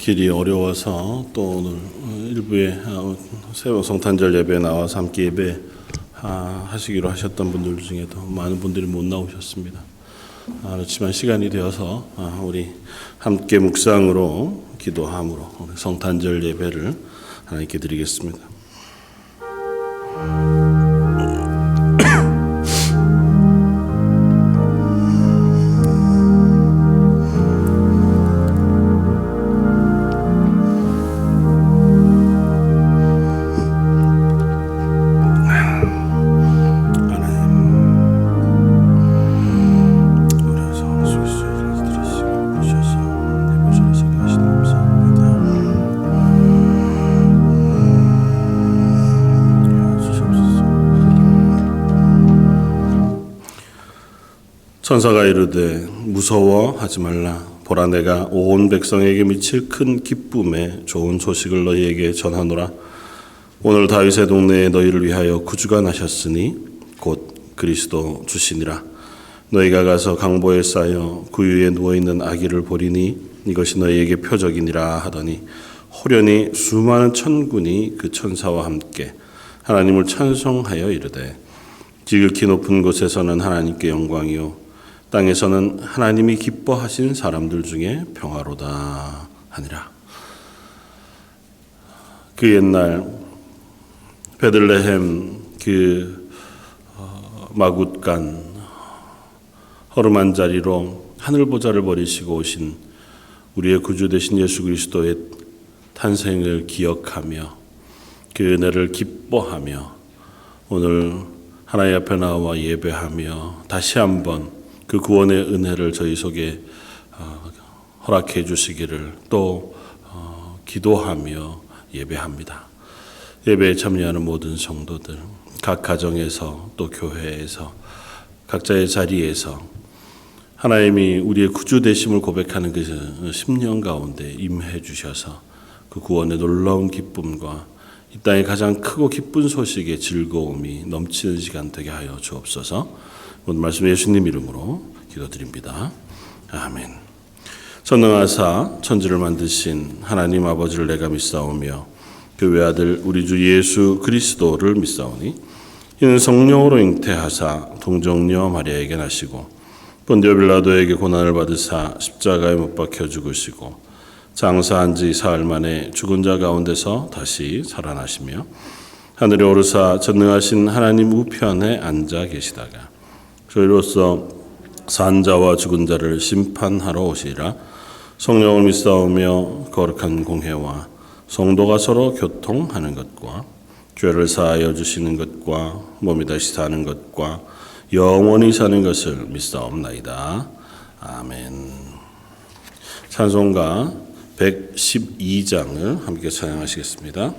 길이 어려워서 또 오늘 일부에 새벽 성탄절 예배에 나와서 함께 예배 하시기로 하셨던 분들 중에도 많은 분들이 못 나오셨습니다. 그렇지만 시간이 되어서 우리 함께 묵상으로 기도함으로 성탄절 예배를 하나님께 드리겠습니다. 천사가 이르되 무서워하지 말라. 보라, 내가 온 백성에게 미칠 큰 기쁨의 좋은 소식을 너희에게 전하노라. 오늘 다윗의 동네에 너희를 위하여 구주가 나셨으니 곧 그리스도 주시니라. 너희가 가서 강보에 쌓여 구유에 누워있는 아기를 보리니 이것이 너희에게 표적이니라 하더니 호련히 수많은 천군이 그 천사와 함께 하나님을 찬송하여 이르되 지극히 높은 곳에서는 하나님께 영광이요 땅에서는 하나님이 기뻐하신 사람들 중에 평화로다 하니라. 그 옛날 베들레헴 그 마굿간 허름한 자리로 하늘 보좌를 버리시고 오신 우리의 구주 되신 예수 그리스도의 탄생을 기억하며 그 은혜를 기뻐하며 오늘 하나님 앞에 나와 예배하며 다시 한번 그 구원의 은혜를 저희 속에 허락해 주시기를 또 기도하며 예배합니다. 예배에 참여하는 모든 성도들, 각 가정에서 또 교회에서 각자의 자리에서 하나님이 우리의 구주 되심을 고백하는 그 심령 가운데 임해 주셔서 그 구원의 놀라운 기쁨과 이 땅의 가장 크고 기쁜 소식의 즐거움이 넘치는 시간 되게 하여 주옵소서. 오늘 말씀 예수님 이름으로 기도드립니다. 아멘. 전능하사 천지를 만드신 하나님 아버지를 내가 믿사오며 그 외아들 우리 주 예수 그리스도를 믿사오니 이는 성령으로 잉태하사 동정녀 마리아에게 나시고 본디오 빌라도에게 고난을 받으사 십자가에 못 박혀 죽으시고 장사한 지 사흘 만에 죽은 자 가운데서 다시 살아나시며 하늘에 오르사 전능하신 하나님 우편에 앉아 계시다가 저희로서 산 자와 죽은 자를 심판하러 오시리라. 성령을 믿사오며 거룩한 공회와 성도가 서로 교통하는 것과 죄를 사하여 주시는 것과 몸이 다시 사는 것과 영원히 사는 것을 믿사옵나이다. 아멘. 찬송가 112장을 함께 찬양하시겠습니다.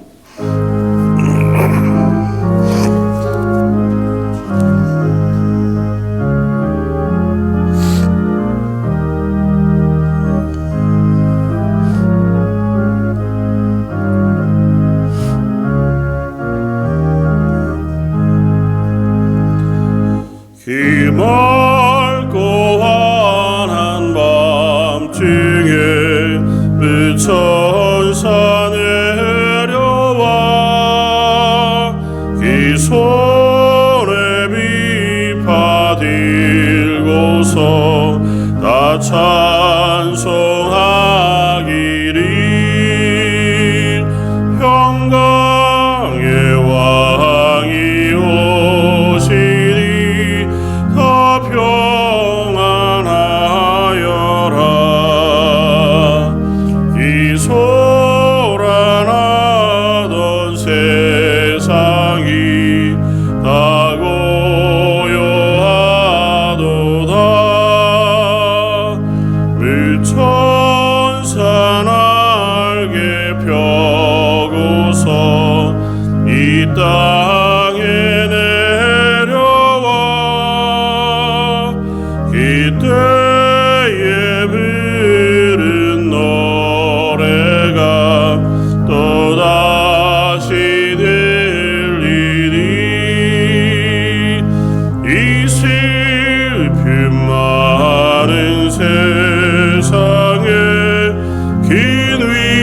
맑고 환한 밤중에 천사 내려와 그 손에 비파 들고서 다 찬송하기를 평강의 왕이 오시리 다 평안하여라. 이 소란하던 세상이 다 고요하도다. 물천사 날개 펴고서 이 땅에 내려와 그때에 부른 노래가 또다시 들리니 이 슬픔 많은 세상에 긴 위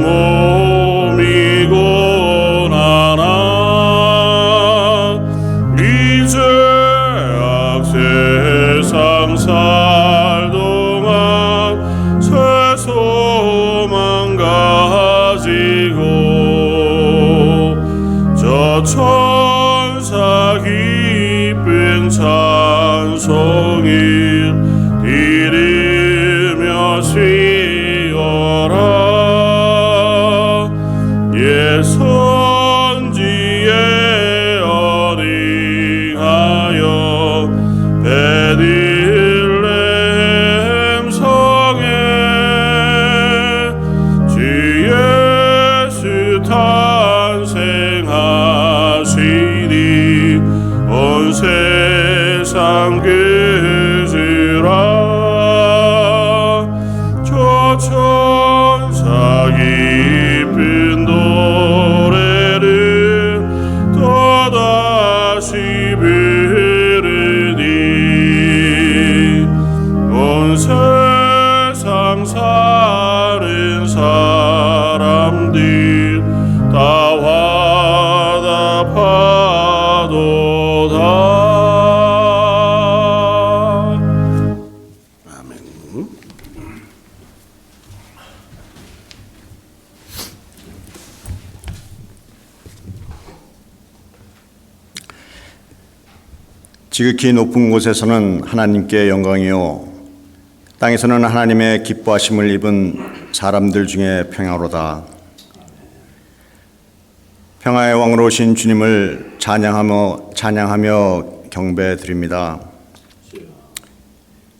몸이고 나나 이제 악세상 살 동안 새 소망 가지고 저 천사 기쁜 찬송을 드리며 쉬어라. 예 선지의 어린하여 베들레헴 성에 주 예수 탄생하시니 온 세상 그즈라. 저 천사 기쁜 노래를 또다시 부르니 온 세상 사는 사람들 다 화답하도다. 아멘. 지극히 높은 곳에서는 하나님께 영광이요 땅에서는 하나님의 기뻐하심을 입은 사람들 중에 평화로다. 평화의 왕으로 오신 주님을 찬양하며 경배드립니다.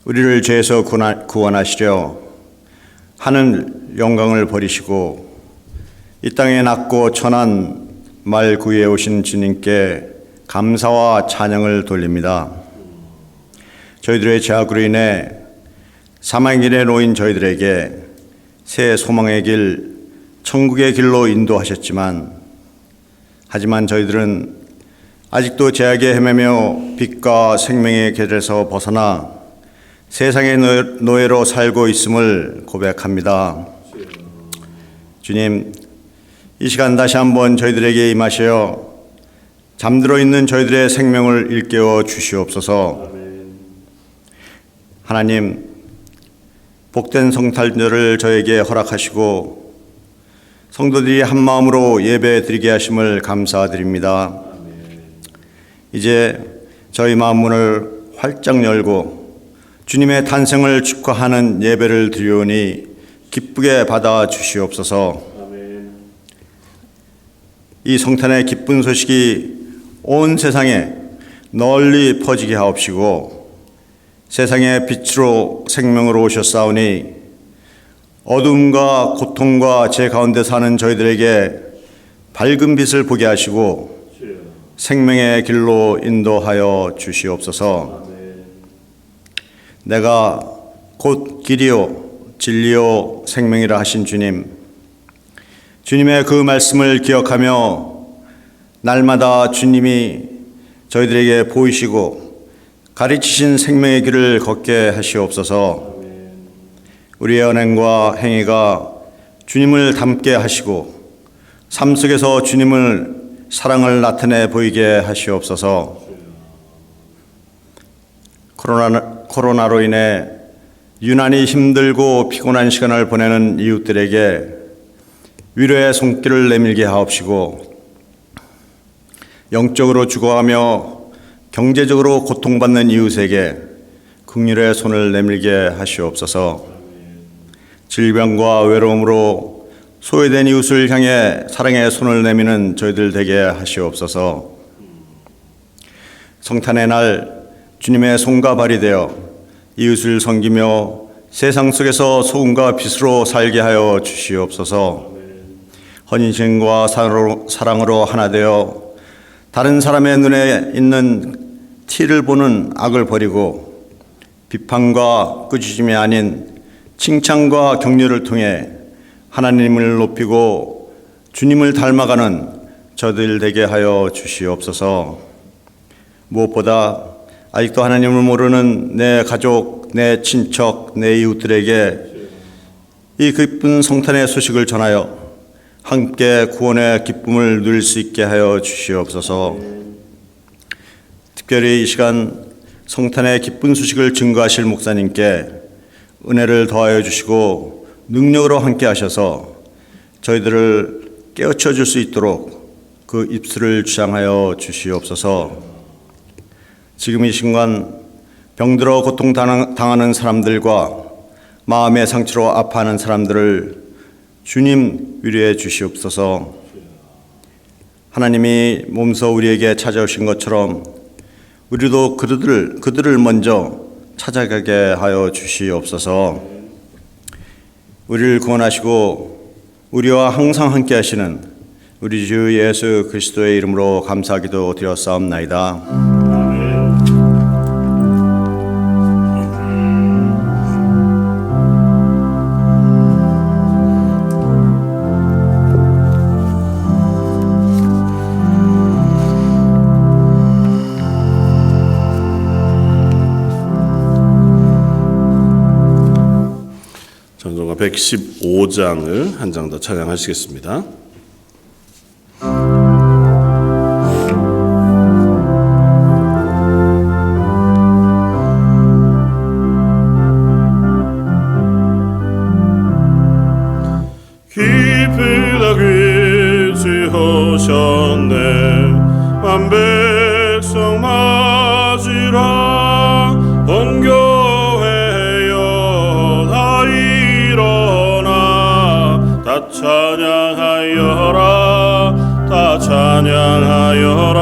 우리를 죄에서 구원하시려 하늘 영광을 버리시고 이 땅에 낮고 천한 말 구해 오신 주님께 감사와 찬양을 돌립니다. 저희들의 죄악으로 인해 사망의 길에 놓인 저희들에게 새 소망의 길, 천국의 길로 인도하셨지만 하지만 저희들은 아직도 죄악에 헤매며 빛과 생명의 길에서 벗어나 세상의 노예로 살고 있음을 고백합니다. 주님, 이 시간 다시 한번 저희들에게 임하시어 잠들어 있는 저희들의 생명을 일깨워 주시옵소서. 하나님, 복된 성탄절을 저에게 허락하시고 성도들이 한 마음으로 예배 드리게 하심을 감사드립니다. 이제 저희 마음 문을 활짝 열고 주님의 탄생을 축하하는 예배를 드리오니 기쁘게 받아 주시옵소서. 이 성탄의 기쁜 소식이 온 세상에 널리 퍼지게 하옵시고 세상의 빛으로 생명으로 오셨사오니 어둠과 고통과 죄 가운데 사는 저희들에게 밝은 빛을 보게 하시고 생명의 길로 인도하여 주시옵소서. 내가 곧 길이요 진리요 생명이라 하신 주님, 주님의 그 말씀을 기억하며 날마다 주님이 저희들에게 보이시고 가르치신 생명의 길을 걷게 하시옵소서. 우리의 언행과 행위가 주님을 닮게 하시고 삶 속에서 주님을 사랑을 나타내 보이게 하시옵소서. 코로나로 인해 유난히 힘들고 피곤한 시간을 보내는 이웃들에게 위로의 손길을 내밀게 하옵시고 영적으로 죽어가며 경제적으로 고통받는 이웃에게 긍휼의 손을 내밀게 하시옵소서. 질병과 외로움으로 소외된 이웃을 향해 사랑의 손을 내미는 저희들 되게 하시옵소서. 성탄의 날 주님의 손과 발이 되어 이웃을 섬기며 세상 속에서 소금과 빛으로 살게 하여 주시옵소서. 헌신과 사랑으로 하나 되어 다른 사람의 눈에 있는 티를 보는 악을 버리고 비판과 꾸짖음이 아닌 칭찬과 격려를 통해 하나님을 높이고 주님을 닮아가는 저들 되게 하여 주시옵소서. 무엇보다 아직도 하나님을 모르는 내 가족, 내 친척, 내 이웃들에게 이 기쁜 성탄의 소식을 전하여 함께 구원의 기쁨을 누릴 수 있게 하여 주시옵소서. 특별히 이 시간 성탄의 기쁜 소식을 증거하실 목사님께 은혜를 더하여 주시고 능력으로 함께 하셔서 저희들을 깨우쳐 줄 수 있도록 그 입술을 주장하여 주시옵소서. 지금 이 순간 병들어 고통당하는 사람들과 마음의 상처로 아파하는 사람들을 주님 위로해 주시옵소서. 하나님이 몸소 우리에게 찾아오신 것처럼 우리도 그들을 먼저 찾아가게 하여 주시옵소서. 우리를 구원하시고 우리와 항상 함께 하시는 우리 주 예수 그리스도의 이름으로 감사기도 드렸사옵나이다. 전송가 115장을 한 장 더 찬양하시겠습니다. 기쁘다 귀지하셨네 만 백성 맞으라 온 교회여 다 일어나 다 찬양하여라 다 찬양하여라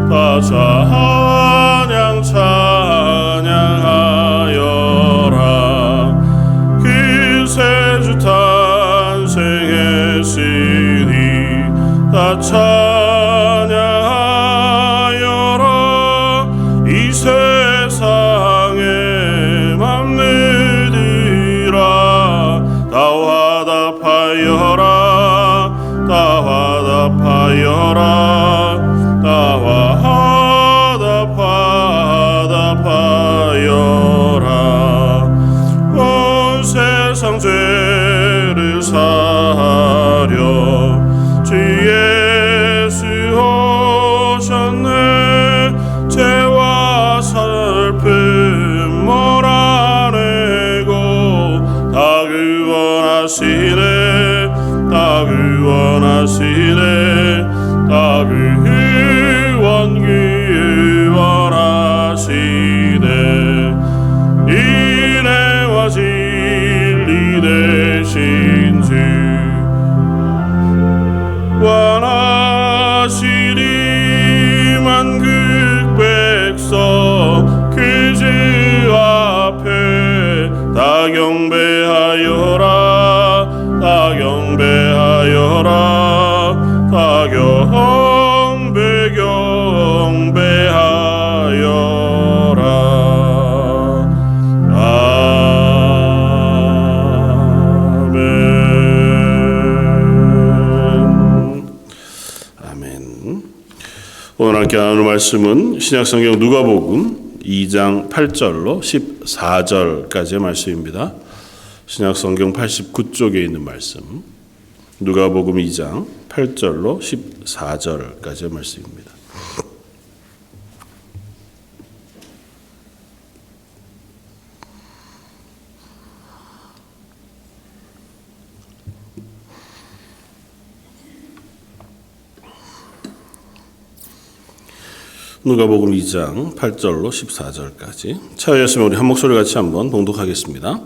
다 찬양하여라 그새주 탄생했으니 다 찬양하여라 이 세상의 만물들아 다 화답하여라 다 화답하여라 다 화답하여라 온 세상 죄를 사하려 주 예수 오셨네 죄와 슬픔 몰아내고 다 구원하시네 다 구원하시네 다 구원하시네 인애와 진리 되신 주 원하시리 만국 백성 그 주 앞에 다 경배하여라 다 경배하여라 다 경배하여라 아멘. 오늘 함께 나눌 말씀은 신약성경 누가복음 2장 8절로 14절까지의 말씀입니다. 신약성경 89쪽에 있는 말씀, 누가복음 2장 8절로 14절까지의 말씀입니다. 누가복음 2장 8절로 14절까지 차였으면 우리 한 목소리 같이 한번 봉독하겠습니다.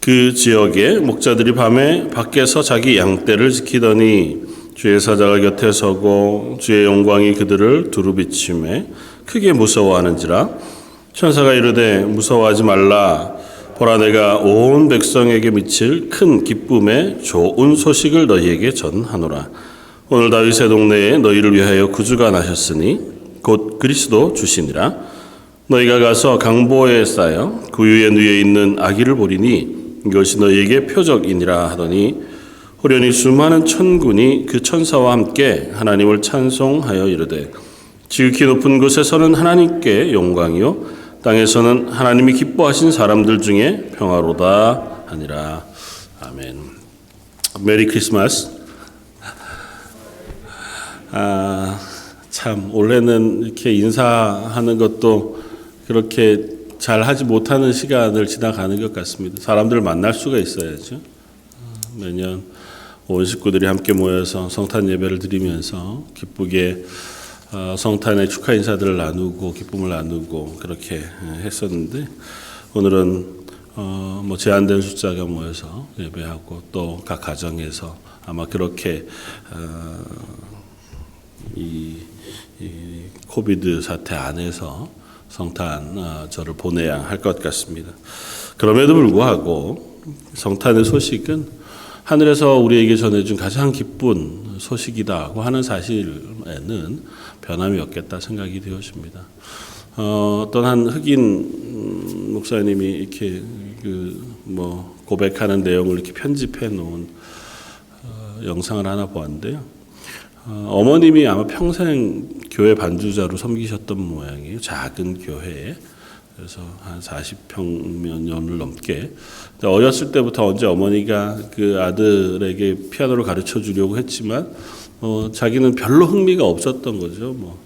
그 지역에 목자들이 밤에 밖에서 자기 양떼를 지키더니 주의 사자가 곁에 서고 주의 영광이 그들을 두루 비추매 크게 무서워하는지라 천사가 이르되 무서워하지 말라 보라 내가 온 백성에게 미칠 큰 기쁨의 좋은 소식을 너희에게 전하노라. 오늘 다윗의 동네에 너희를 위하여 구주가 나셨으니 곧 그리스도 주시니라. 너희가 가서 강보에 쌓여 그 위에 누워 있는 아기를 보리니 이것이 너희에게 표적이니라 하더니 호련히 수많은 천군이 그 천사와 함께 하나님을 찬송하여 이르되 지극히 높은 곳에서는 하나님께 영광이요 땅에서는 하나님이 기뻐하신 사람들 중에 평화로다 하니라. 아멘. 메리 크리스마스. 참 올해는 이렇게 인사하는 것도 그렇게 잘 하지 못하는 시간을 지나가는 것 같습니다. 사람들을 만날 수가 있어야죠. 매년 온 식구들이 함께 모여서 성탄 예배를 드리면서 기쁘게 성탄의 축하 인사들을 나누고 기쁨을 나누고 그렇게 했었는데, 오늘은 뭐 제한된 숫자가 모여서 예배하고 또 각 가정에서 아마 그렇게 이 코비드 사태 안에서 성탄절을 보내야 할 것 같습니다. 그럼에도 불구하고 성탄의 소식은 하늘에서 우리에게 전해준 가장 기쁜 소식이다고 하는 사실에는 변함이 없겠다 생각이 되어집니다. 어떤 한 흑인 목사님이 이렇게 고백하는 내용을 이렇게 편집해 놓은 영상을 하나 보았는데요. 어머님이 아마 평생 교회 반주자로 섬기셨던 모양이에요. 작은 교회에. 그래서 한 40평년을 넘게. 어렸을 때부터 언제 어머니가 그 아들에게 피아노를 가르쳐 주려고 했지만 자기는 별로 흥미가 없었던 거죠.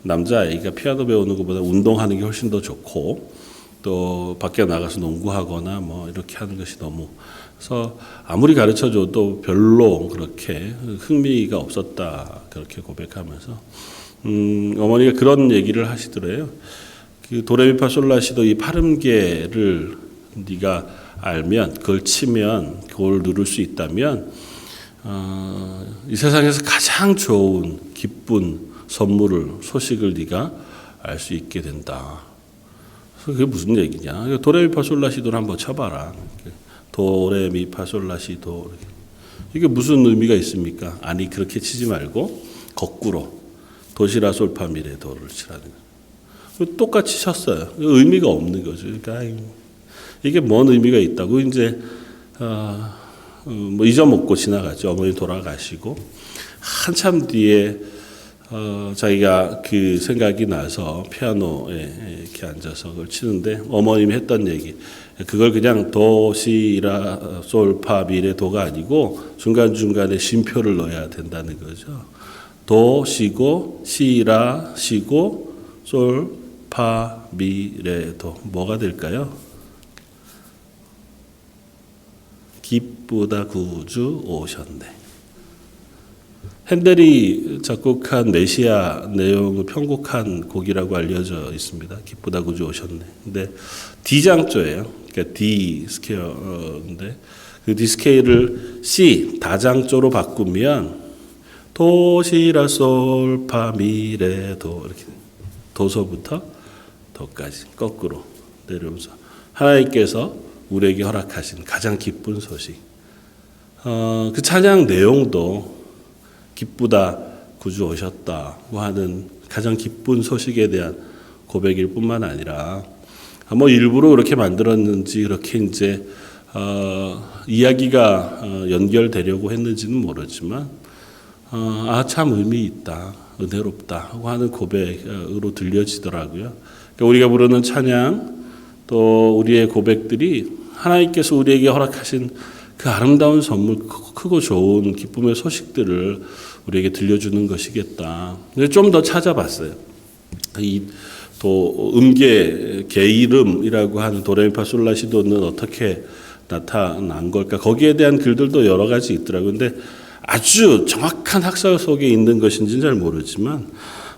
남자아이가 피아노 배우는 것보다 운동하는 게 훨씬 더 좋고, 또 밖에 나가서 농구하거나 이렇게 하는 것이 너무, 그래서 아무리 가르쳐줘도 별로 그렇게 흥미가 없었다, 그렇게 고백하면서 어머니가 그런 얘기를 하시더래요. 그 도레미파솔라시도 이 파름계를 네가 알면, 그걸 치면, 그걸 누를 수 있다면 이 세상에서 가장 좋은 기쁜 소식을 네가 알 수 있게 된다. 그래서 그게 무슨 얘기냐? 도레미파솔라시도를 한번 쳐봐라. 도레미파솔라시도, 이게 무슨 의미가 있습니까? 아니, 그렇게 치지 말고 거꾸로 도시라솔파미레도를 치라는 거예요. 똑같이 쳤어요. 의미가 없는 거죠. 그러니까 이게 뭔 의미가 있다고 이제 잊어먹고 지나갔죠. 어머니 돌아가시고 한참 뒤에 자기가 그 생각이 나서 피아노에 이렇게 앉아서 그걸 치는데, 어머님이 했던 얘기, 그걸 그냥 도시라 솔파미레 도가 아니고 중간중간에 쉼표를 넣어야 된다는 거죠. 도 쉬고 시라 쉬고 솔 파 미레 도, 뭐가 될까요? 기쁘다 구주 오셨네. 핸델이 작곡한 메시아 내용을 편곡한 곡이라고 알려져 있습니다. 기쁘다 구주 오셨네. 근데 D장조예요. 그러니까 D 스케어인데 그 D 스케일을 C 다장조로 바꾸면 도시라 솔파 미레 도, 이렇게 도서부터 도까지 거꾸로 내려오면서 하나님께서 우리에게 허락하신 가장 기쁜 소식. 그 찬양 내용도 기쁘다 구주 오셨다고 하는 가장 기쁜 소식에 대한 고백일 뿐만 아니라, 일부러 그렇게 만들었는지 그렇게 이제 이야기가 연결되려고 했는지는 모르지만 참 의미 있다, 은혜롭다 하고 하는 고백으로 들려지더라고요. 그러니까 우리가 부르는 찬양, 또 우리의 고백들이 하나님께서 우리에게 허락하신 그 아름다운 선물, 크고 좋은 기쁨의 소식들을 우리에게 들려주는 것이겠다. 좀 더 찾아봤어요. 이 음계 게이름이라고 하는 도레미파솔라시도는 어떻게 나타난 걸까? 거기에 대한 글들도 여러 가지 있더라고요. 근데 아주 정확한 학설 속에 있는 것인지는 잘 모르지만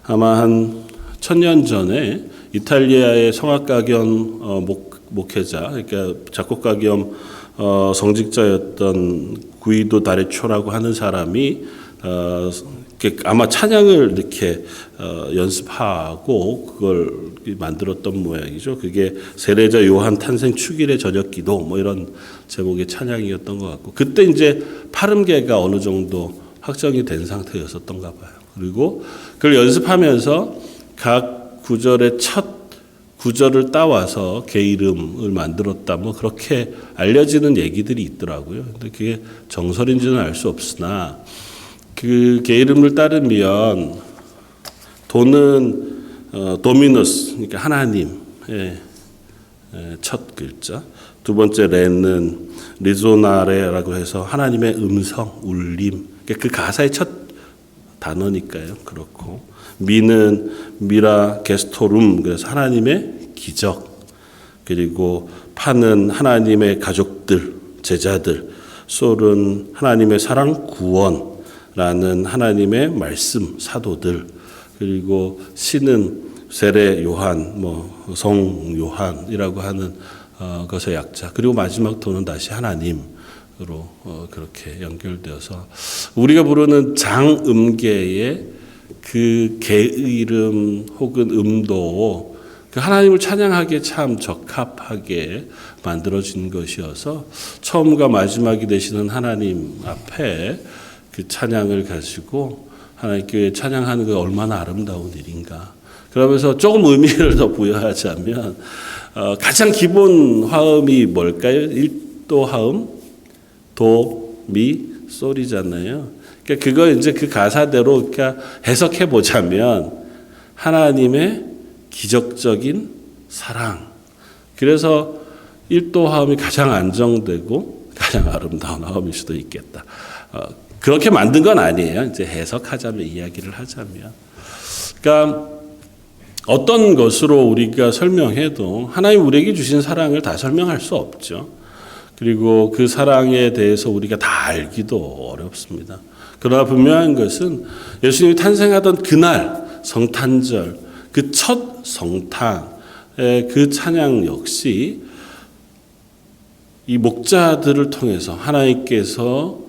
아마 한 1000년 전에 이탈리아의 성악가 겸 목회자, 그러니까 작곡가 겸 성직자였던 구이도 다레초라고 하는 사람이 아마 찬양을 이렇게 연습하고 그걸 만들었던 모양이죠. 그게 세례자 요한 탄생 축일의 저녁 기도 이런 제목의 찬양이었던 것 같고, 그때 이제 파름계가 어느 정도 확정이 된 상태였었던가 봐요. 그리고 그걸 연습하면서 각 구절의 첫 구절을 따와서 게이름을 만들었다, 그렇게 알려지는 얘기들이 있더라고요. 근데 그게 정설인지는 알 수 없으나 그 게이름을 따르면 도는 도미누스, 그러니까 하나님의 첫 글자, 두 번째 레는 리조나레라고 해서 하나님의 음성, 울림. 그 가사의 첫 단어니까요. 그렇고 미는 미라 게스토룸, 그래서 하나님의 기적. 그리고 파는 하나님의 가족들, 제자들. 솔은 하나님의 사랑, 구원라는 하나님의 말씀, 사도들. 그리고 시는 세례 요한, 성 요한이라고 하는 것의 약자. 그리고 마지막 도는 다시 하나님으로 그렇게 연결되어서 우리가 부르는 장음계의 그 개 이름 혹은 음도 그 하나님을 찬양하기에 참 적합하게 만들어진 것이어서 처음과 마지막이 되시는 하나님 앞에 그 찬양을 가지고 하나님께 찬양하는 게 얼마나 아름다운 일인가. 그러면서 조금 의미를 더 부여하자면 가장 기본 화음이 뭘까요? 1도 화음, 도, 미, 솔이잖아요. 그러니까 그거 이제 그 가사대로 그러니까 해석해 보자면 하나님의 기적적인 사랑. 그래서 1도 화음이 가장 안정되고 가장 아름다운 화음일 수도 있겠다. 그렇게 만든 건 아니에요. 이제 해석하자면, 이야기를 하자면. 그러니까 어떤 것으로 우리가 설명해도 하나님 우리에게 주신 사랑을 다 설명할 수 없죠. 그리고 그 사랑에 대해서 우리가 다 알기도 어렵습니다. 그러나 분명한 것은 예수님이 탄생하던 그날 성탄절, 그 첫 성탄의 그 찬양 역시 이 목자들을 통해서 하나님께서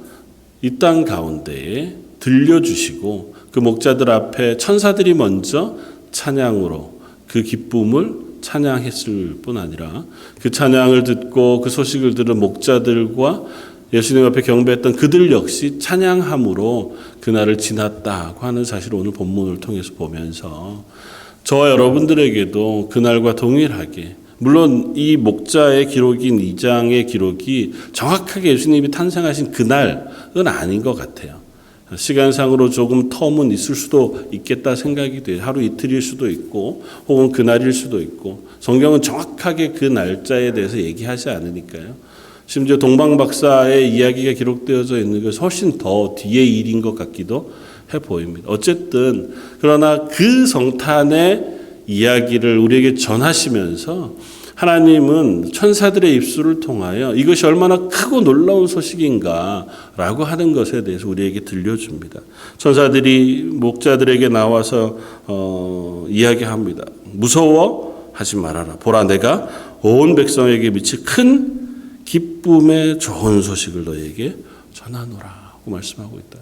이 땅 가운데에 들려주시고 그 목자들 앞에 천사들이 먼저 찬양으로 그 기쁨을 찬양했을 뿐 아니라 그 찬양을 듣고 그 소식을 들은 목자들과 예수님 앞에 경배했던 그들 역시 찬양함으로 그날을 지났다고 하는 사실을 오늘 본문을 통해서 보면서 저와 여러분들에게도 그날과 동일하게, 물론 이 목자의 기록인 2장의 기록이 정확하게 예수님이 탄생하신 그날은 아닌 것 같아요. 시간상으로 조금 텀은 있을 수도 있겠다 생각이 돼요. 하루 이틀일 수도 있고 혹은 그날일 수도 있고, 성경은 정확하게 그 날짜에 대해서 얘기하지 않으니까요. 심지어 동방박사의 이야기가 기록되어져 있는 것은 훨씬 더 뒤의 일인 것 같기도 해 보입니다. 어쨌든 그러나 그 성탄의 이야기를 우리에게 전하시면서 하나님은 천사들의 입술을 통하여 이것이 얼마나 크고 놀라운 소식인가라고 하는 것에 대해서 우리에게 들려줍니다. 천사들이 목자들에게 나와서 이야기합니다. 무서워하지 말아라. 보라, 내가 온 백성에게 미칠 큰 기쁨의 좋은 소식을 너에게 전하노라고 말씀하고 있다.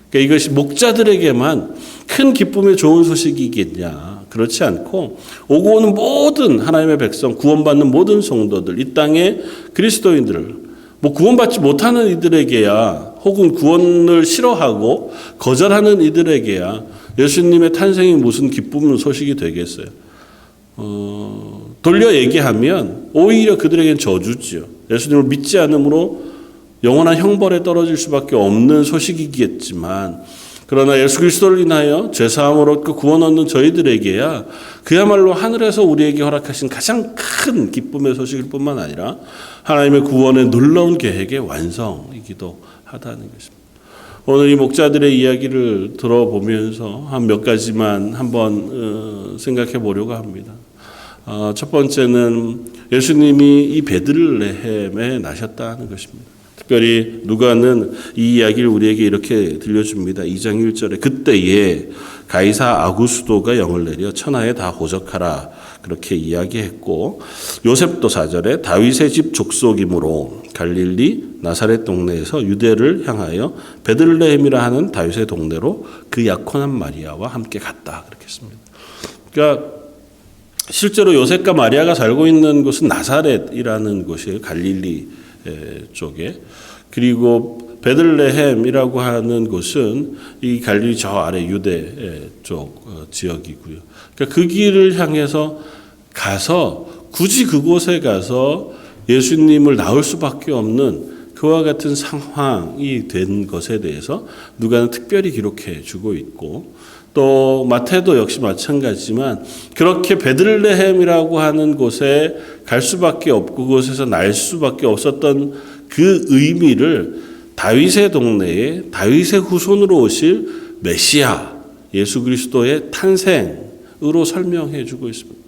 그러니까 이것이 목자들에게만 큰 기쁨의 좋은 소식이겠냐? 그렇지 않고 오고 오는 모든 하나님의 백성, 구원받는 모든 성도들, 이 땅의 그리스도인들을, 구원받지 못하는 이들에게야, 혹은 구원을 싫어하고 거절하는 이들에게야 예수님의 탄생이 무슨 기쁨 소식이 되겠어요? 돌려 얘기하면 오히려 그들에게는 저주지요. 예수님을 믿지 않으므로 영원한 형벌에 떨어질 수밖에 없는 소식이겠지만, 그러나 예수 그리스도를 인하여 죄사함을 얻고 구원 얻는 저희들에게야 그야말로 하늘에서 우리에게 허락하신 가장 큰 기쁨의 소식일 뿐만 아니라 하나님의 구원의 놀라운 계획의 완성이기도 하다는 것입니다. 오늘 이 목자들의 이야기를 들어보면서 한 몇 가지만 한번 생각해 보려고 합니다. 첫 번째는 예수님이 이 베들레헴에 나셨다는 것입니다. 특별히 누가는 이 이야기를 우리에게 이렇게 들려줍니다. 2장 1절에 그때에 가이사 아구스도가 영을 내려 천하에 다 호적하라 그렇게 이야기했고, 요셉도 4절에 다윗의 집 족속이므로 갈릴리 나사렛 동네에서 유대를 향하여 베들레헴이라 하는 다윗의 동네로 그 약혼한 마리아와 함께 갔다 그렇게 했습니다. 그러니까 실제로 요셉과 마리아가 살고 있는 곳은 나사렛이라는 곳이에요. 갈릴리 쪽에. 그리고 베들레헴이라고 하는 곳은 이 갈릴리 저 아래 유대 쪽 지역이고요. 그러니까 그 길을 향해서 가서 굳이 그곳에 가서 예수님을 낳을 수밖에 없는 그와 같은 상황이 된 것에 대해서 누가는 특별히 기록해 주고 있고, 또 마태도 역시 마찬가지지만 그렇게 베들레헴이라고 하는 곳에 갈 수밖에 없고 그곳에서 날 수밖에 없었던 그 의미를 다윗의 동네에 다윗의 후손으로 오실 메시아 예수 그리스도의 탄생으로 설명해 주고 있습니다.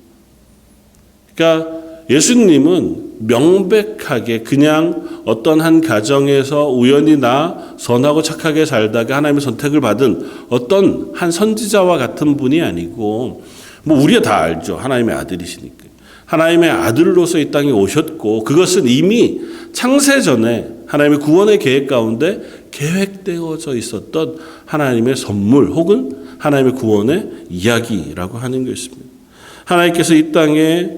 그러니까 예수님은 명백하게 그냥 어떤 한 가정에서 우연히 선하고 착하게 살다가 하나님의 선택을 받은 어떤 한 선지자와 같은 분이 아니고 우리가 다 알죠. 하나님의 아들이시니까. 하나님의 아들로서 이 땅에 오셨고 그것은 이미 창세 전에 하나님의 구원의 계획 가운데 계획되어져 있었던 하나님의 선물 혹은 하나님의 구원의 이야기라고 하는 것입니다. 하나님께서 이 땅에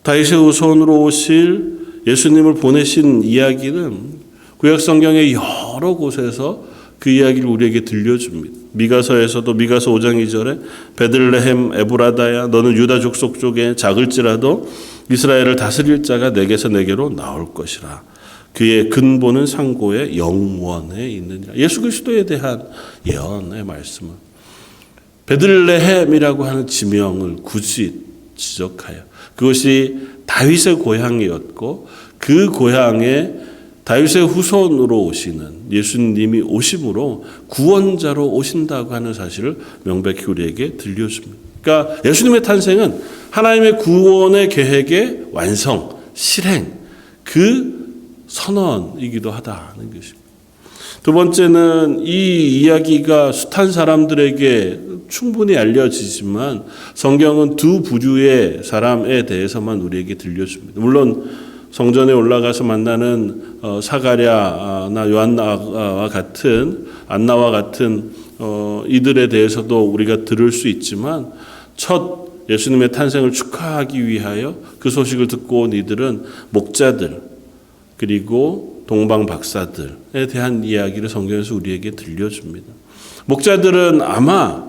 다윗의 후손으로 오실 예수님을 보내신 이야기는 구약 성경의 여러 곳에서 그 이야기를 우리에게 들려줍니다. 미가서에서도 미가서 5장 2절에 베들레헴 에브라다야 너는 유다 족속 쪽에 작을지라도 이스라엘을 다스릴 자가 내게서 내게로 나올 것이라. 그의 근본은 상고의 영원에 있느니라. 예수 그리스도에 대한 예언의 말씀은 베들레헴이라고 하는 지명을 굳이 지적하여 그것이 다윗의 고향이었고 그 고향에 다윗의 후손으로 오시는 예수님이 오심으로 구원자로 오신다고 하는 사실을 명백히 우리에게 들려줍니다. 그러니까 예수님의 탄생은 하나님의 구원의 계획의 완성, 실행, 그 선언이기도 하다는 것입니다. 두 번째는 이 이야기가 숱한 사람들에게 충분히 알려지지만 성경은 두 부류의 사람에 대해서만 우리에게 들려줍니다. 물론 성전에 올라가서 만나는 사가랴나 요한나와 같은 안나와 같은 이들에 대해서도 우리가 들을 수 있지만 첫 예수님의 탄생을 축하하기 위하여 그 소식을 듣고 온 이들은 목자들 그리고 동방 박사들에 대한 이야기를 성경에서 우리에게 들려줍니다. 목자들은 아마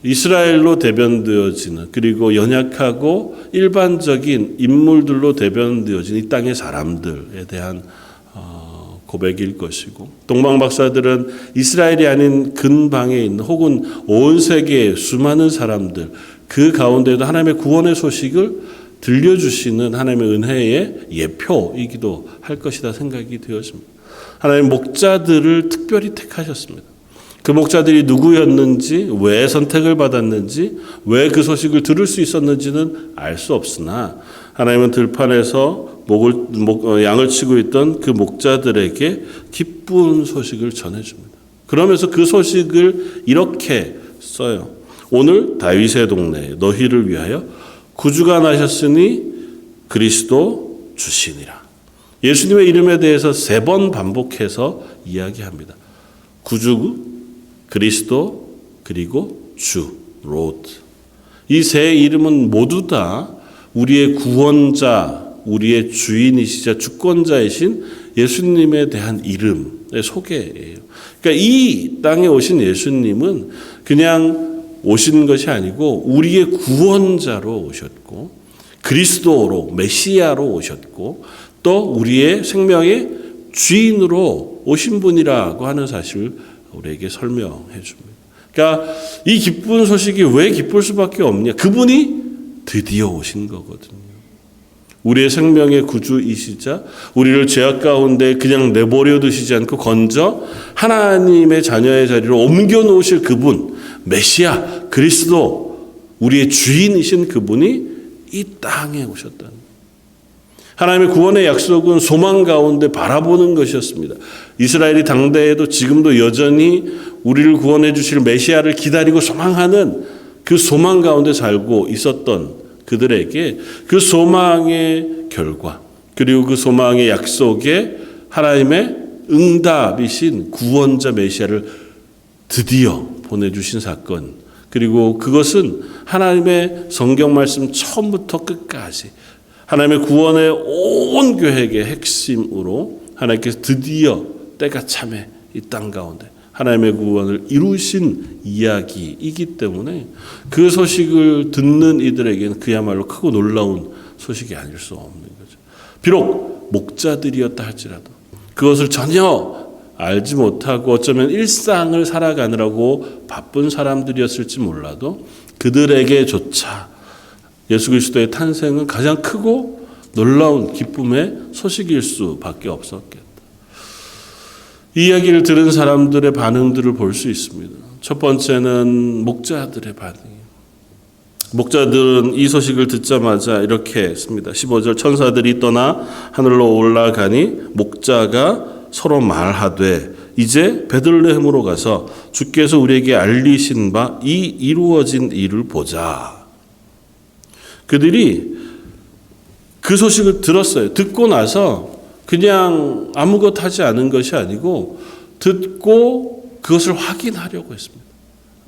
이스라엘로 대변되어지는 그리고 연약하고 일반적인 인물들로 대변되어진 이 땅의 사람들에 대한 고백일 것이고 동방 박사들은 이스라엘이 아닌 근방에 있는 혹은 온 세계의 수많은 사람들 그 가운데도 하나님의 구원의 소식을 들려주시는 하나님의 은혜의 예표이기도 할 것이다 생각이 되었습니다. 하나님 목자들을 특별히 택하셨습니다. 그 목자들이 누구였는지, 왜 선택을 받았는지, 왜 그 소식을 들을 수 있었는지는 알 수 없으나 하나님은 들판에서 양을 치고 있던 그 목자들에게 기쁜 소식을 전해줍니다. 그러면서 그 소식을 이렇게 써요. 오늘 다윗의 동네에 너희를 위하여 구주가 나셨으니 그리스도 주시니라. 예수님의 이름에 대해서 3번 반복해서 이야기합니다. 구주, 그리스도, 그리고 주, 로드. 이 세 이름은 모두 다 우리의 구원자, 우리의 주인이시자 주권자이신 예수님에 대한 이름의 소개예요. 그러니까 이 땅에 오신 예수님은 그냥 오신 것이 아니고 우리의 구원자로 오셨고 그리스도로 메시아로 오셨고 또 우리의 생명의 주인으로 오신 분이라고 하는 사실을 우리에게 설명해 줍니다. 그러니까 이 기쁜 소식이 왜 기쁠 수밖에 없냐? 그분이 드디어 오신 거거든요. 우리의 생명의 구주이시자 우리를 죄악 가운데 그냥 내버려 두시지 않고 건져 하나님의 자녀의 자리로 옮겨 놓으실 그분 메시아 그리스도 우리의 주인이신 그분이 이 땅에 오셨다는 하나님의 구원의 약속은 소망 가운데 바라보는 것이었습니다. 이스라엘이 당대에도 지금도 여전히 우리를 구원해 주실 메시아를 기다리고 소망하는 그 소망 가운데 살고 있었던 그들에게 그 소망의 결과 그리고 그 소망의 약속에 하나님의 응답이신 구원자 메시아를 드디어 보내주신 사건 그리고 그것은 하나님의 성경 말씀 처음부터 끝까지 하나님의 구원의 온 계획의 핵심으로 하나님께서 드디어 때가 참에 이 땅 가운데 하나님의 구원을 이루신 이야기이기 때문에 그 소식을 듣는 이들에게는 그야말로 크고 놀라운 소식이 아닐 수 없는 거죠. 비록 목자들이었다 할지라도 그것을 전혀 알지 못하고 어쩌면 일상을 살아가느라고 바쁜 사람들이었을지 몰라도 그들에게조차 예수 그리스도의 탄생은 가장 크고 놀라운 기쁨의 소식일 수밖에 없었겠다. 이 이야기를 들은 사람들의 반응들을 볼 수 있습니다. 첫 번째는 목자들의 반응이에요. 목자들은 이 소식을 듣자마자 이렇게 했습니다. 15절 천사들이 떠나 하늘로 올라가니 목자가 서로 말하되 이제 베들레헴으로 가서 주께서 우리에게 알리신 바 이 이루어진 일을 보자. 그들이 그 소식을 들었어요. 듣고 나서 그냥 아무것도 하지 않은 것이 아니고 듣고 그것을 확인하려고 했습니다.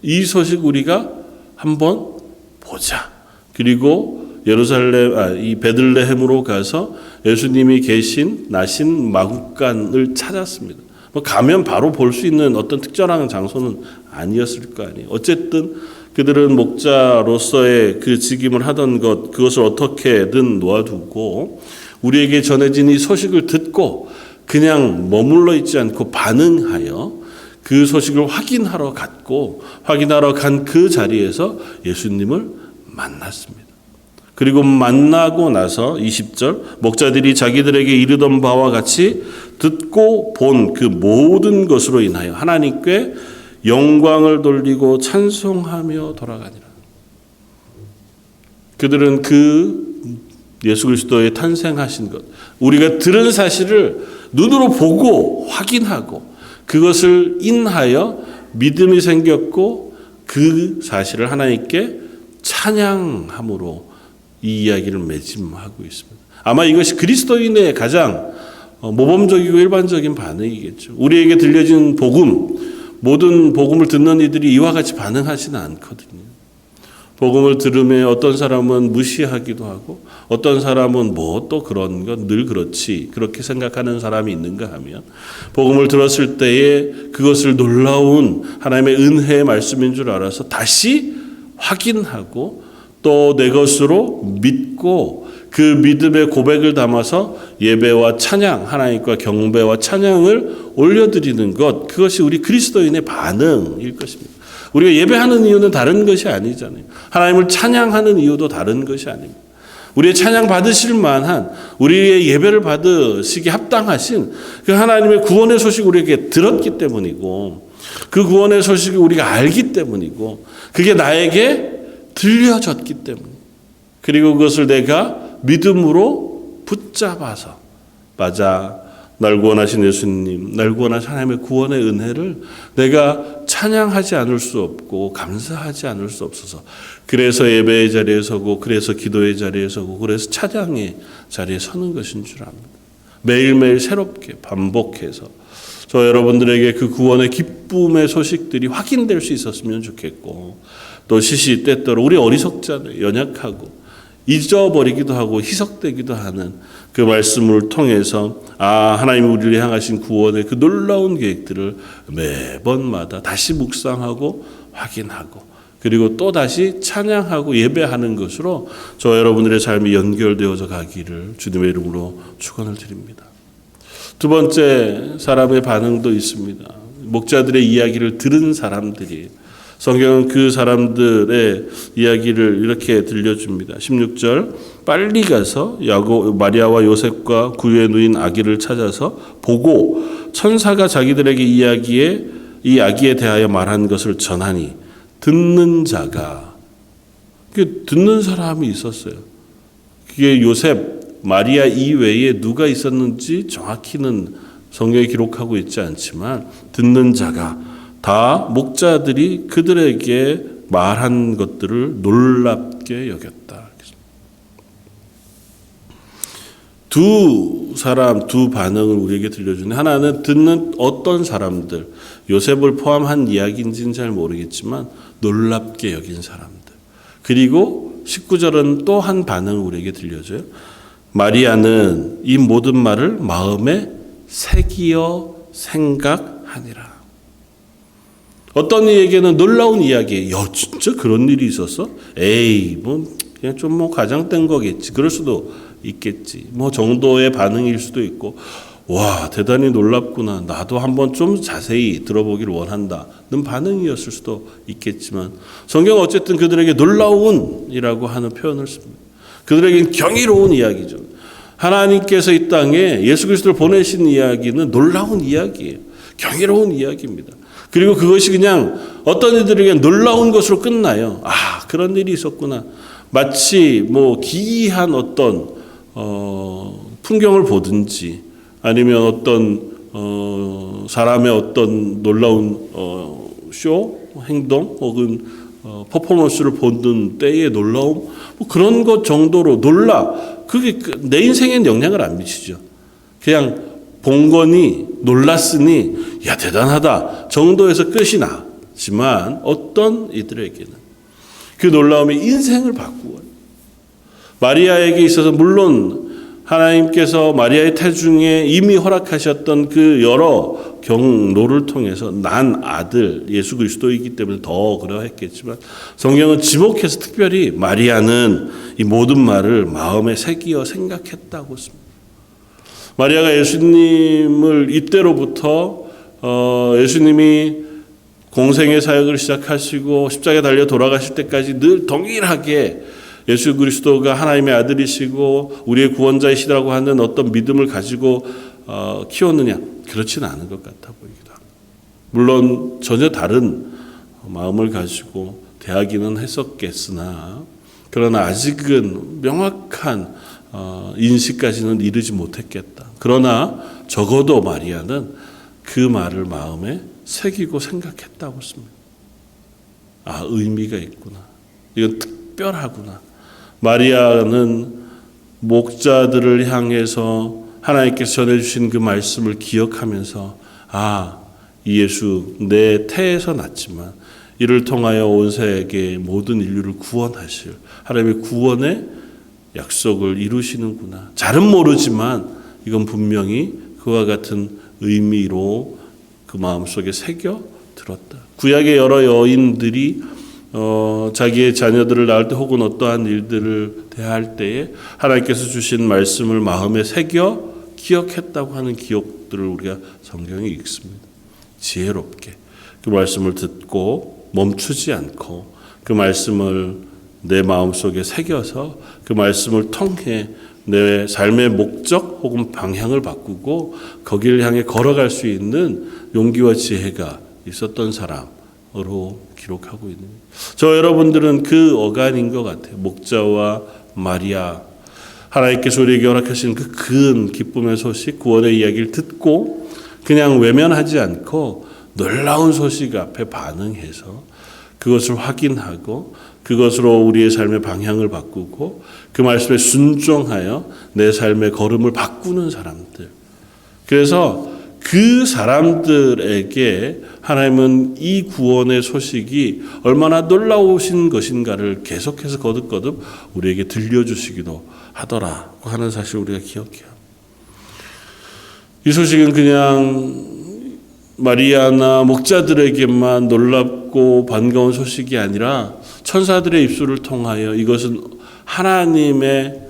이 소식 우리가 한번 보자. 그리고 이 베들레헴으로 가서 예수님이 나신 마구간을 찾았습니다. 가면 바로 볼 수 있는 어떤 특별한 장소는 아니었을 거 아니에요. 어쨌든 그들은 목자로서의 그 직임을 하던 그것을 어떻게든 놓아두고 우리에게 전해진 이 소식을 듣고 그냥 머물러 있지 않고 반응하여 그 소식을 확인하러 간 그 자리에서 예수님을 만났습니다. 그리고 만나고 나서 20절 목자들이 자기들에게 이르던 바와 같이 듣고 본 그 모든 것으로 인하여 하나님께 영광을 돌리고 찬송하며 돌아가니라. 그들은 그 예수 그리스도의 탄생하신 것, 우리가 들은 사실을 눈으로 보고 확인하고 그것을 인하여 믿음이 생겼고 그 사실을 하나님께 찬양함으로 이 이야기를 매짐하고 있습니다. 아마 이것이 그리스도인의 가장 모범적이고 일반적인 반응이겠죠. 우리에게 들려진 복음, 모든 복음을 듣는 이들이 이와 같이 반응하지는 않거든요. 복음을 들으며 어떤 사람은 무시하기도 하고 어떤 사람은 뭐 또 그런 건 늘 그렇지 그렇게 생각하는 사람이 있는가 하면 복음을 들었을 때에 그것을 놀라운 하나님의 은혜의 말씀인 줄 알아서 다시 확인하고 또 내 것으로 믿고 그 믿음의 고백을 담아서 예배와 찬양, 하나님과 경배와 찬양을 올려드리는 것, 그것이 우리 그리스도인의 반응일 것입니다. 우리가 예배하는 이유는 다른 것이 아니잖아요. 하나님을 찬양하는 이유도 다른 것이 아닙니다. 우리의 찬양 받으실 만한, 우리의 예배를 받으시기 합당하신 그 하나님의 구원의 소식을 우리에게 들었기 때문이고 그 구원의 소식을 우리가 알기 때문이고 그게 나에게 들려졌기 때문에 그리고 그것을 내가 믿음으로 붙잡아서 맞아, 날 구원하신 예수님, 날 구원하신 하나님의 구원의 은혜를 내가 찬양하지 않을 수 없고 감사하지 않을 수 없어서 그래서 예배의 자리에 서고 그래서 기도의 자리에 서고 그래서 찬양의 자리에 서는 것인 줄 압니다. 매일매일 새롭게 반복해서 저 여러분들에게 그 구원의 기쁨의 소식들이 확인될 수 있었으면 좋겠고 또 시시때때로 우리 어리석잖아요. 연약하고 잊어버리기도 하고 희석되기도 하는 그 말씀을 통해서 하나님이 우리를 향하신 구원의 그 놀라운 계획들을 매번마다 다시 묵상하고 확인하고 그리고 또 다시 찬양하고 예배하는 것으로 저 여러분들의 삶이 연결되어져 가기를 주님의 이름으로 축원을 드립니다. 두 번째 사람의 반응도 있습니다. 목자들의 이야기를 들은 사람들이 성경은 그 사람들의 이야기를 이렇게 들려줍니다. 16절 빨리 가서 마리아와 요셉과 구유에 누인 아기를 찾아서 보고 천사가 자기들에게 이 아기에 대하여 말한 것을 전하니 듣는 자가 듣는 사람이 있었어요. 그게 요셉, 마리아 이외에 누가 있었는지 정확히는 성경에 기록하고 있지 않지만 듣는 자가 다 목자들이 그들에게 말한 것들을 놀랍게 여겼다. 두 반응을 우리에게 들려주는 하나는 듣는 어떤 사람들, 요셉을 포함한 이야기인지는 잘 모르겠지만 놀랍게 여긴 사람들. 그리고 19절은 또 한 반응을 우리에게 들려줘요. 마리아는 이 모든 말을 마음에 새기어 생각하니라. 어떤 이에게는 놀라운 이야기예요. 야, 진짜 그런 일이 있었어? 에이, 그냥 좀 과장된 거겠지. 그럴 수도 있겠지. 정도의 반응일 수도 있고, 와, 대단히 놀랍구나. 나도 한번 좀 자세히 들어보기를 원한다는 반응이었을 수도 있겠지만 성경은 어쨌든 그들에게 놀라운이라고 하는 표현을 씁니다. 그들에게는 경이로운 이야기죠. 하나님께서 이 땅에 예수 그리스도를 보내신 이야기는 놀라운 이야기예요. 경이로운 이야기입니다. 그리고 그것이 그냥 어떤 이들에게 놀라운 것으로 끝나요. 아, 그런 일이 있었구나. 마치 뭐 기이한 어떤 풍경을 보든지 아니면 어떤 사람의 어떤 놀라운 쇼, 행동 혹은 퍼포먼스를 보는 때의 놀라움 뭐 그런 것 정도로 그게 내 인생엔 영향을 안 미치죠. 그냥 본 거니 놀랐으니 야 대단하다 정도에서 끝이 나지만 어떤 이들에게는 그 놀라움이 인생을 바꾸어요. 마리아에게 있어서 물론 하나님께서 마리아의 태중에 이미 허락하셨던 그 여러 경로를 통해서 난 아들 예수 그리스도이기 때문에 더 그러했겠지만 성경은 지목해서 특별히 마리아는 이 모든 말을 마음에 새기어 생각했다고 씁니다. 마리아가 예수님을 이때로부터 예수님이 공생의 사역을 시작하시고 십자가에 달려 돌아가실 때까지 늘 동일하게 예수 그리스도가 하나님의 아들이시고 우리의 구원자이시라고 하는 어떤 믿음을 가지고 키웠느냐? 그렇지는 않은 것 같아 보이기도 합니다. 물론 전혀 다른 마음을 가지고 대하기는 했었겠으나 그러나 아직은 명확한 인식까지는 이르지 못했겠다. 그러나 적어도 마리아는 그 말을 마음에 새기고 생각했다고 씁니다. 아, 의미가 있구나. 이건 특별하구나. 마리아는 목자들을 향해서 하나님께서 전해주신 그 말씀을 기억하면서 아, 이 예수 내 태에서 났지만 이를 통하여 온 세계 모든 인류를 구원하실 하나님의 구원의 약속을 이루시는구나. 잘은 모르지만 이건 분명히 그와 같은 의미로 그 마음속에 새겨 들었다. 구약의 여러 여인들이 자기의 자녀들을 낳을 때 혹은 어떠한 일들을 대할 때에 하나님께서 주신 말씀을 마음에 새겨 기억했다고 하는 기억들을 우리가 성경에 읽습니다. 지혜롭게 그 말씀을 듣고 멈추지 않고 그 말씀을 내 마음속에 새겨서 그 말씀을 통해 내 삶의 목적 혹은 방향을 바꾸고 거기를 향해 걸어갈 수 있는 용기와 지혜가 있었던 사람으로 기록하고 있는 저 여러분들은 그 어간인 것 같아요. 목자와 마리아 하나님께서 우리에게 허락하신 그 큰 기쁨의 소식 구원의 이야기를 듣고 그냥 외면하지 않고 놀라운 소식 앞에 반응해서 그것을 확인하고 그것으로 우리의 삶의 방향을 바꾸고 그 말씀에 순종하여 내 삶의 걸음을 바꾸는 사람들. 그래서 그 사람들에게 하나님은 이 구원의 소식이 얼마나 놀라우신 것인가를 계속해서 거듭거듭 우리에게 들려주시기도 하더라고 하는 사실을 우리가 기억해요. 이 소식은 그냥 마리아나 목자들에게만 놀랍고 반가운 소식이 아니라 천사들의 입술을 통하여 이것은 하나님의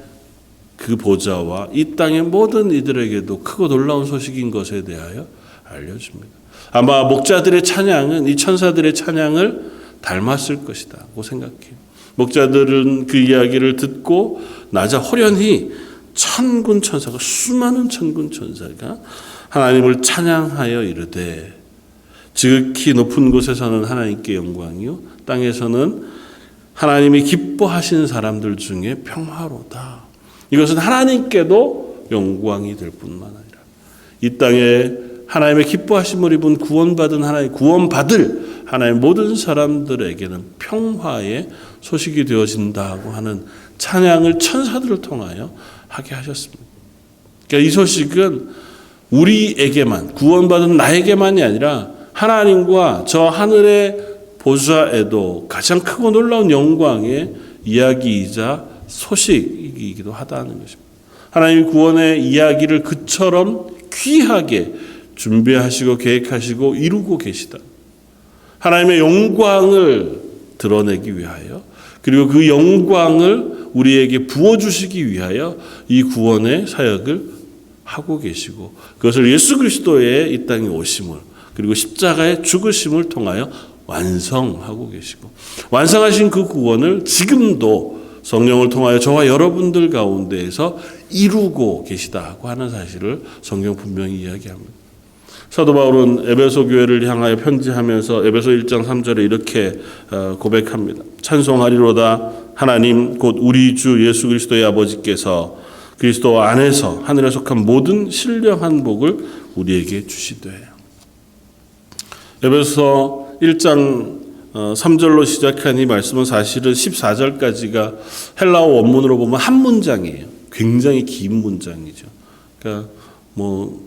그 보좌와 이 땅의 모든 이들에게도 크고 놀라운 소식인 것에 대하여 알려줍니다. 아마 목자들의 찬양은 이 천사들의 찬양을 닮았을 것이라고 생각해요. 목자들은 그 이야기를 듣고 낮아 호련히 천군 천사가 수많은 천군 천사가 하나님을 찬양하여 이르되 지극히 높은 곳에서는 하나님께 영광이요 땅에서는 하나님이 기뻐하시는 사람들 중에 평화로다. 이것은 하나님께도 영광이 될 뿐만 아니라 이 땅에 하나님의 기뻐하심을 입은 구원받은 하나님 구원받을 하나님의 모든 사람들에게는 평화의 소식이 되어진다고 하는 찬양을 천사들을 통하여 하게 하셨습니다. 그러니까 이 소식은 우리에게만 구원받은 나에게만이 아니라 하나님과 저 하늘의 보좌에도 가장 크고 놀라운 영광의 이야기이자 소식이기도 하다는 것입니다. 하나님이 구원의 이야기를 그처럼 귀하게 준비하시고 계획하시고 이루고 계시다. 하나님의 영광을 드러내기 위하여 그리고 그 영광을 우리에게 부어주시기 위하여 이 구원의 사역을 하고 계시고 그것을 예수 그리스도의 이 땅에 오심을 그리고 십자가의 죽으심을 통하여 완성하고 계시고 완성하신 그 구원을 지금도 성령을 통하여 저와 여러분들 가운데에서 이루고 계시다고 하는 사실을 성경 분명히 이야기합니다. 사도 바울은 에베소 교회를 향하여 편지하면서 에베소 1장 3절에 이렇게 고백합니다. 찬송하리로다 하나님 곧 우리 주 예수 그리스도의 아버지께서 그리스도 안에서 하늘에 속한 모든 신령한 복을 우리에게 주시되. 에베소 1장 3절로 시작한 이 말씀은 사실은 14절까지가 헬라어 원문으로 보면 한 문장이에요. 굉장히 긴 문장이죠. 그러니까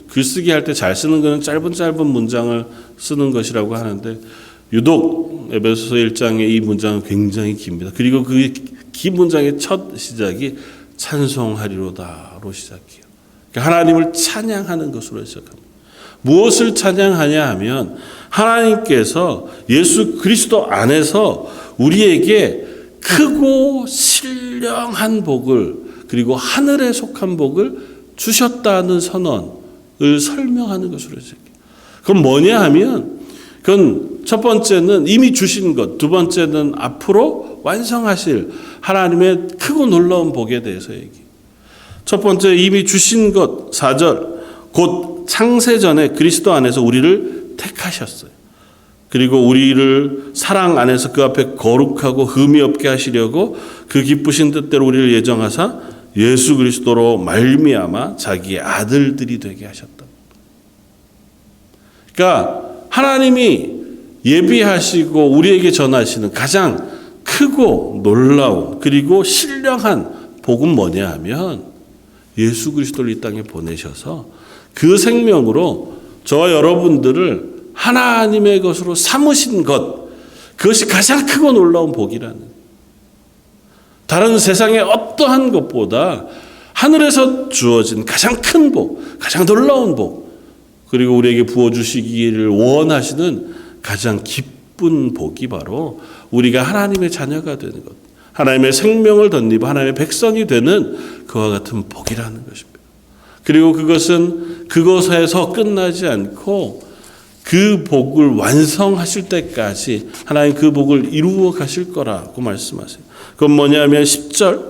글쓰기 할 때 잘 쓰는 거는 짧은 문장을 쓰는 것이라고 하는데 유독 에베소서 1장의 이 문장은 굉장히 깁니다. 그리고 그 긴 문장의 첫 시작이 찬송하리로다로 시작해요. 그러니까 하나님을 찬양하는 것으로 시작합니다. 무엇을 찬양하냐 하면 하나님께서 예수 그리스도 안에서 우리에게 크고 신령한 복을 그리고 하늘에 속한 복을 주셨다는 선언을 설명하는 것으로 시작해요. 그건 뭐냐 하면 그건 첫 번째는 이미 주신 것, 두 번째는 앞으로 완성하실 하나님의 크고 놀라운 복에 대해서 얘기해요. 첫 번째 이미 주신 것 4절 곧 창세전에 그리스도 안에서 우리를 택하셨어요. 그리고 우리를 사랑 안에서 그 앞에 거룩하고 흠이 없게 하시려고 그 기쁘신 뜻대로 우리를 예정하사 예수 그리스도로 말미암아 자기의 아들들이 되게 하셨다. 그러니까 하나님이 예비하시고 우리에게 전하시는 가장 크고 놀라운 그리고 신령한 복은 뭐냐 하면 예수 그리스도를 이 땅에 보내셔서 그 생명으로 저와 여러분들을 하나님의 것으로 삼으신 것, 그것이 가장 크고 놀라운 복이라는, 다른 세상의 어떠한 것보다 하늘에서 주어진 가장 큰 복, 가장 놀라운 복, 그리고 우리에게 부어주시기를 원하시는 가장 기쁜 복이 바로 우리가 하나님의 자녀가 되는 것, 하나님의 생명을 덧입어 하나님의 백성이 되는 그와 같은 복이라는 것입니다. 그리고 그것은 그것에서 끝나지 않고 그 복을 완성하실 때까지 하나님 그 복을 이루어 가실 거라고 말씀하세요. 그건 뭐냐면 10절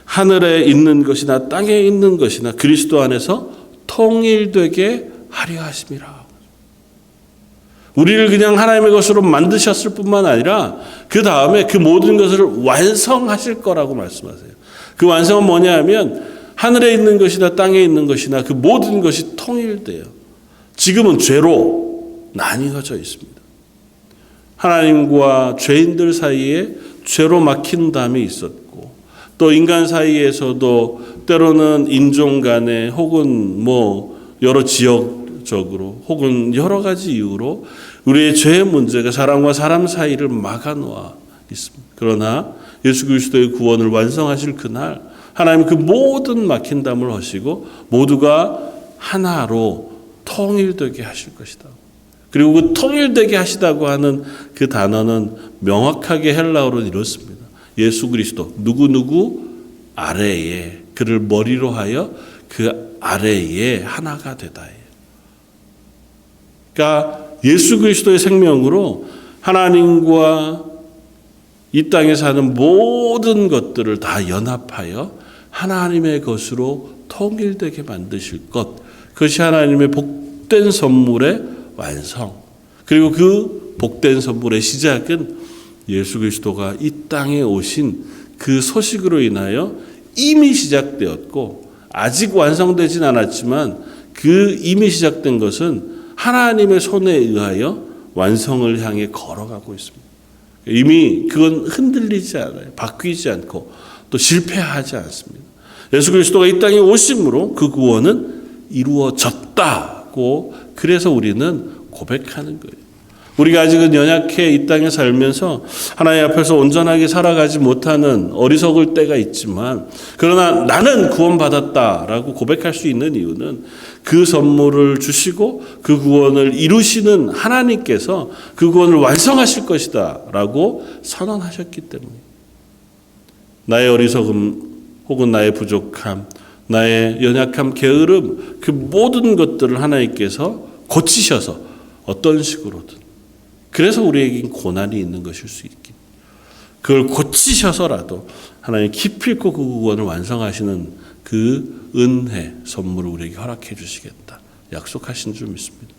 하늘에 있는 것이나 땅에 있는 것이나 그리스도 안에서 통일되게 하려 하심이라. 우리를 그냥 하나님의 것으로 만드셨을 뿐만 아니라 그 다음에 그 모든 것을 완성하실 거라고 말씀하세요. 그 완성은 뭐냐 하면 하늘에 있는 것이나 땅에 있는 것이나 그 모든 것이 통일돼요. 지금은 죄로 나뉘어져 있습니다. 하나님과 죄인들 사이에 죄로 막힌 담이 있었고 또 인간 사이에서도 때로는 인종 간에 혹은 여러 지역적으로 혹은 여러 가지 이유로 우리의 죄의 문제가 사람과 사람 사이를 막아놓아 있습니다. 그러나 예수 그리스도의 구원을 완성하실 그날 하나님 그 모든 막힌 담을 허시고 모두가 하나로 통일되게 하실 것이다. 그리고 그 통일되게 하시다고 하는 그 단어는 명확하게 헬라어로 이렇습니다. 예수 그리스도 누구누구 아래에 그를 머리로 하여 그 아래에 하나가 되다예요. 그러니까 예수 그리스도의 생명으로 하나님과 이 땅에 사는 모든 것들을 다 연합하여 하나님의 것으로 통일되게 만드실 것, 그것이 하나님의 복된 선물의 완성. 그리고 그 복된 선물의 시작은 예수 그리스도가 이 땅에 오신 그 소식으로 인하여 이미 시작되었고 아직 완성되진 않았지만 그 이미 시작된 것은 하나님의 손에 의하여 완성을 향해 걸어가고 있습니다. 이미 그건 흔들리지 않아요. 바뀌지 않고 또 실패하지 않습니다. 예수 그리스도가 이 땅에 오심으로 그 구원은 이루어졌다고 그래서 우리는 고백하는 거예요. 우리가 아직은 연약해 이 땅에 살면서 하나님 앞에서 온전하게 살아가지 못하는 어리석을 때가 있지만 그러나 나는 구원받았다라고 고백할 수 있는 이유는 그 선물을 주시고 그 구원을 이루시는 하나님께서 그 구원을 완성하실 것이다 라고 선언하셨기 때문에 나의 어리석음 혹은 나의 부족함 나의 연약함, 게으름, 그 모든 것들을 하나님께서 고치셔서 어떤 식으로든, 그래서 우리에게 고난이 있는 것일 수 있긴, 그걸 고치셔서라도 하나님 기필코 그 구원을 완성하시는 그 은혜 선물을 우리에게 허락해 주시겠다 약속하신 줄 믿습니다.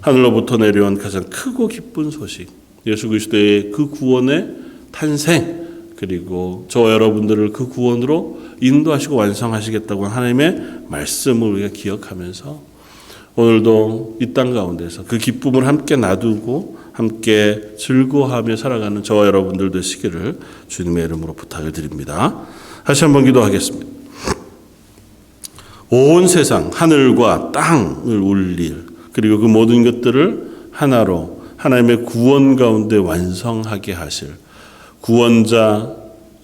하늘로부터 내려온 가장 크고 기쁜 소식, 예수 그리스도의 그 구원의 탄생, 그리고 저와 여러분들을 그 구원으로 인도하시고 완성하시겠다고 하나님의 말씀을 우리가 기억하면서 오늘도 이 땅 가운데서 그 기쁨을 함께 나누고 함께 즐거워하며 살아가는 저와 여러분들 되시기를 주님의 이름으로 부탁을 드립니다. 다시 한번 기도하겠습니다. 온 세상 하늘과 땅을 울릴, 그리고 그 모든 것들을 하나로 하나님의 구원 가운데 완성하게 하실 구원자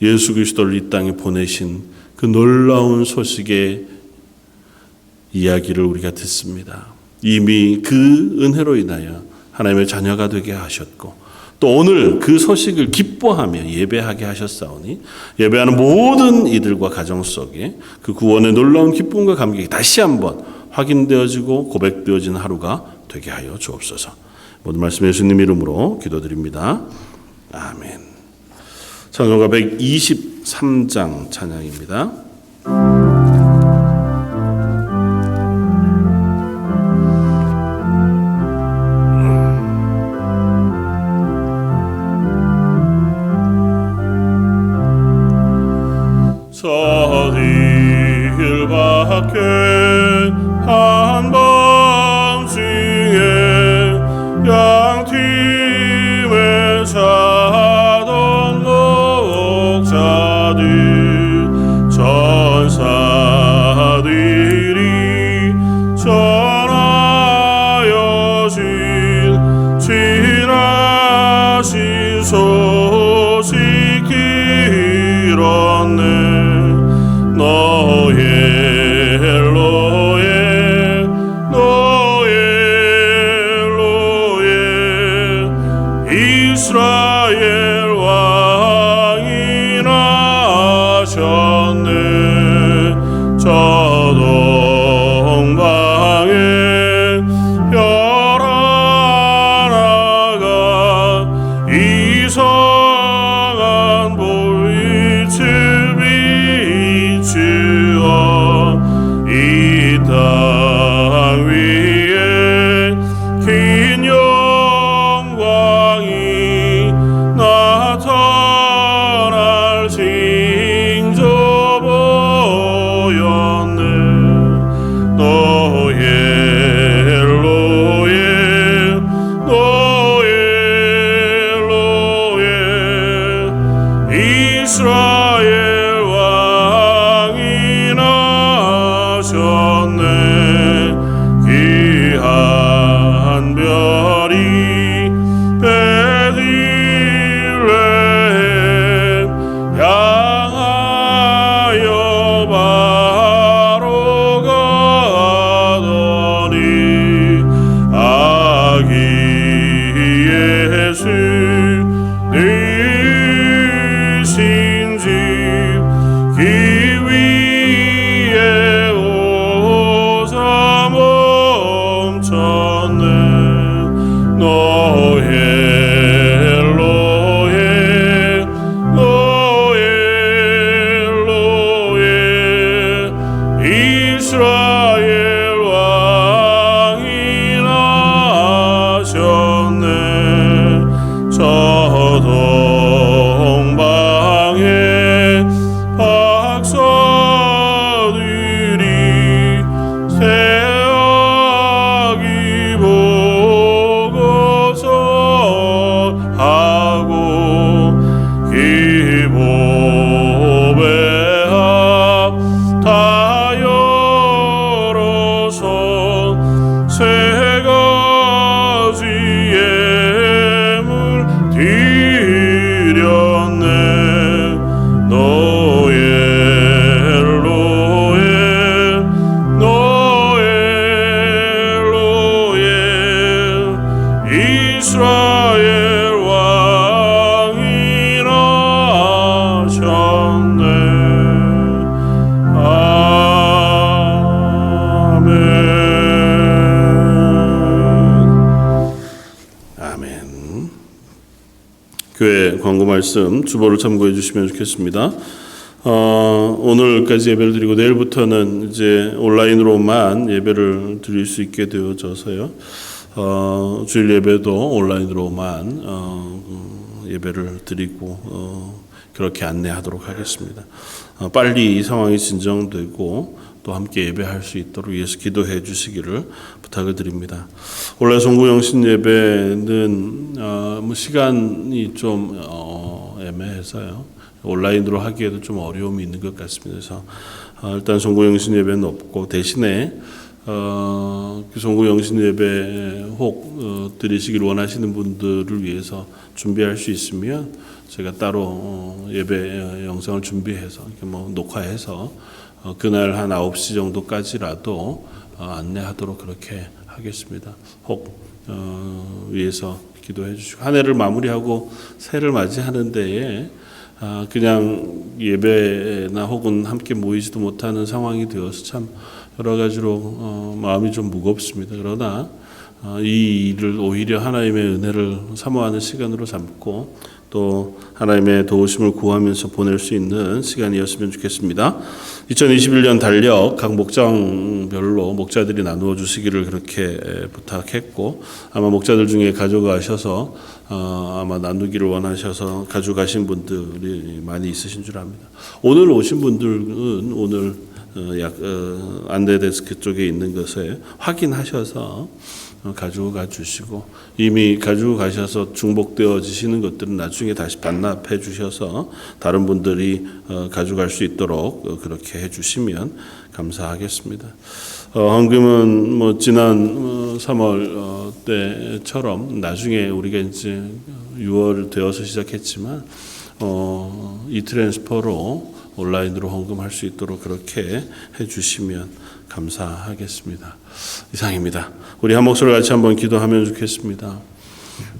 예수 그리스도를 이 땅에 보내신 그 놀라운 소식의 이야기를 우리가 듣습니다. 이미 그 은혜로 인하여 하나님의 자녀가 되게 하셨고, 또 오늘 그 소식을 기뻐하며 예배하게 하셨사오니 예배하는 모든 이들과 가정 속에 그 구원의 놀라운 기쁨과 감격이 다시 한번 확인되어지고 고백되어지는 하루가 되게 하여 주옵소서. 모든 말씀 예수님 이름으로 기도드립니다. 아멘. 찬송가 123장 찬양입니다. 저길 밖에 한밤중에 양팀에 자던 목자들 전사들이 전하여 진하신 소식 들었네. 너의 로 광고 말씀 주보를 참고해 주시면 좋겠습니다. 오늘까지 예배를 드리고 내일부터는 이제 온라인으로만 예배를 드릴 수 있게 되어져서요. 주일 예배도 온라인으로만 예배를 드리고 그렇게 안내하도록 하겠습니다. 빨리 이 상황이 진정되고 또 함께 예배할 수 있도록 위해서 기도해 주시기를 부탁을 드립니다. 원래 송구영신 예배는 시간이 좀 애매해서요. 온라인으로 하기에도 좀 어려움이 있는 것 같습니다. 그래서 일단 송구영신 예배는 없고 대신에 그 송구영신 예배 혹 드리시길 원하시는 분들을 위해서 준비할 수 있으면 제가 따로 예배 영상을 준비해서 이렇게 녹화해서 그날 한 9시 정도까지라도 안내하도록 그렇게 하겠습니다. 혹 위해서 기도해 주시고 한 해를 마무리하고 새해를 맞이하는 데에 그냥 예배나 혹은 함께 모이지도 못하는 상황이 되어서 참 여러 가지로 마음이 좀 무겁습니다. 그러나 이 일을 오히려 하나님의 은혜를 사모하는 시간으로 삼고 또 하나님의 도우심을 구하면서 보낼 수 있는 시간이었으면 좋겠습니다. 2021년 달력 각 목장별로 목자들이 나누어 주시기를 그렇게 부탁했고 아마 목자들 중에 가져가셔서 아마 나누기를 원하셔서 가져가신 분들이 많이 있으신 줄 압니다. 오늘 오신 분들은 오늘 안내 데스크 쪽에 있는 것을 확인하셔서 가져가 주시고 이미 가지고 가셔서 중복되어지시는 것들은 나중에 다시 반납해 주셔서 다른 분들이 가져갈 수 있도록 그렇게 해 주시면 감사하겠습니다. 헌금은 지난 3월 때처럼 나중에 우리가 이제 6월 되어서 시작했지만 이 트랜스퍼로 온라인으로 헌금할 수 있도록 그렇게 해 주시면 감사하겠습니다. 이상입니다. 우리 한 목소리 같이 한번 기도하면 좋겠습니다.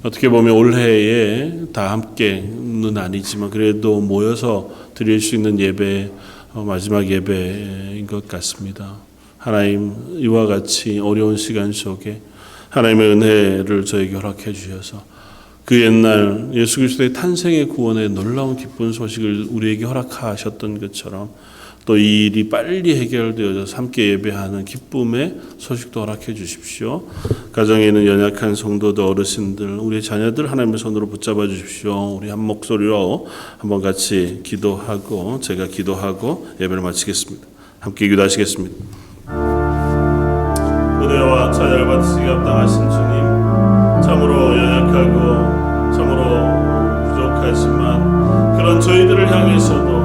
어떻게 보면 올해에 다 함께는 아니지만 그래도 모여서 드릴 수 있는 예배 마지막 예배인 것 같습니다. 하나님 이와 같이 어려운 시간 속에 하나님의 은혜를 저에게 허락해 주셔서 그 옛날 예수 그리스도의 탄생의 구원의 놀라운 기쁜 소식을 우리에게 허락하셨던 것처럼 또 이 일이 빨리 해결되어져서 함께 예배하는 기쁨의 소식도 허락해 주십시오. 가정에는 연약한 성도들, 어르신들, 우리 자녀들 하나님의 손으로 붙잡아 주십시오. 우리 한 목소리로 한번 같이 기도하고 제가 기도하고 예배를 마치겠습니다. 함께 기도하시겠습니다. 은혜와 찬양을 받으시기 합당하신 주님, 참으로 연약하고 참으로 부족하지만 그런 저희들을 향해서도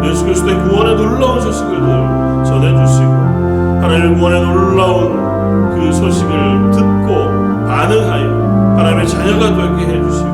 예수 그리스도의 구원의 놀라운 소식을 전해주시고 하나님의 구원의 놀라운 그 소식을 듣고 반응하여 하나님의 자녀가 되게 해주시고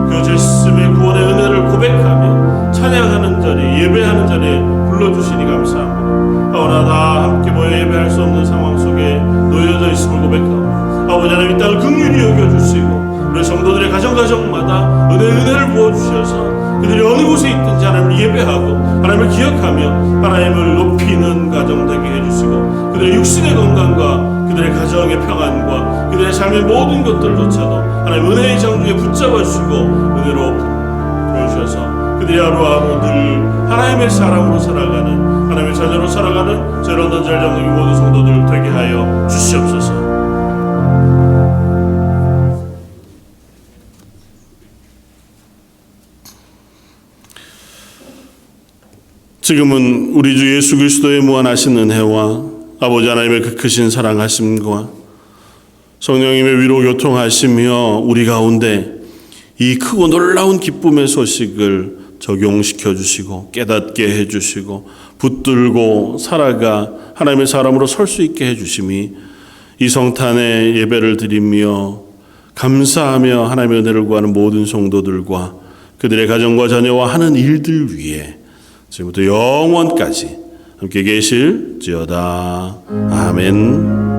그 예수님의 구원의 은혜를 고백하며 찬양하는 자리에 예배하는 자리에 불러주시니 감사합니다. 그러나 다 함께 모여 예배할 수 없는 상황 속에 놓여져 있음을 고백하고 아버지 하나님 이 땅을 긍휼히 여겨주시고 우리 성도들의 가정마다 은혜를 부어주셔서 그들이 어느 곳에 있든지 하나님을 예배하고 하나님을 기억하며 하나님을 높이는 가정 되게 해주시고 그들의 육신의 건강과 그들의 가정의 평안과 그들의 삶의 모든 것들조차도 하나님 은혜의 장중에 붙잡아 주시고 은혜로 풀어주셔서 그들이 하루하루 늘 하나님의 사람으로 살아가는 하나님의 자녀로 살아가는 저희 런던 절정의 모든 성도들 되게 하여 주시옵소서. 지금은 우리 주 예수 그리스도의 무한하신 은혜와 아버지 하나님의 그 크신 사랑하심과 성령님의 위로 교통하시며 우리 가운데 이 크고 놀라운 기쁨의 소식을 적용시켜 주시고 깨닫게 해 주시고 붙들고 살아가 하나님의 사람으로 설 수 있게 해 주심이 이 성탄의 예배를 드리며 감사하며 하나님의 은혜를 구하는 모든 성도들과 그들의 가정과 자녀와 하는 일들 위에 지금부터 영원까지 함께 계실지어다. 아멘.